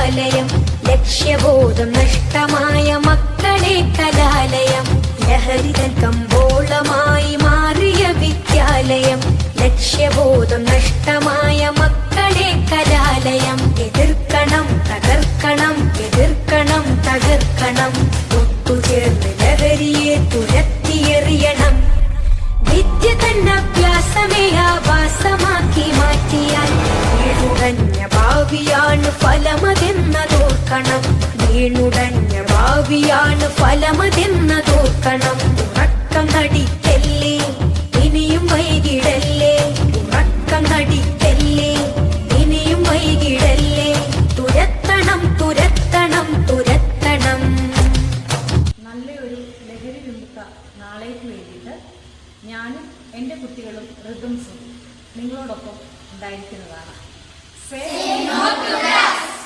വിദ്യാലയം, ലക്ഷ്യബോധം നഷ്ടമായ മക്കളെ കലാലയം, ലഹരിതൻ കമ്പോളമായി മാറിയ വിദ്യാലയം, ലക്ഷ്യബോധം നഷ്ടമായ മക്കളെ കലാലയം. എതിർക്കണം തകർക്കണം, എതിർക്കണം തകർക്കണം, ഒത്തുചേർന്ന് ലഹരിയെ തുരത്തിയെറിയണം. വിദ്യ തന്നഭ്യാസമേ ആഭാസമാക്കി മാറ്റിയാൽ വീണുടഞ്ഞ ഭാവിയാണ് ഫലമതെന്നതോർക്കണം. വീണുടഞ്ഞ ഭാവിയാണ് ഫലമതെന്നതോർക്കണം. ഉറക്കം നടിക്കല്ലേ,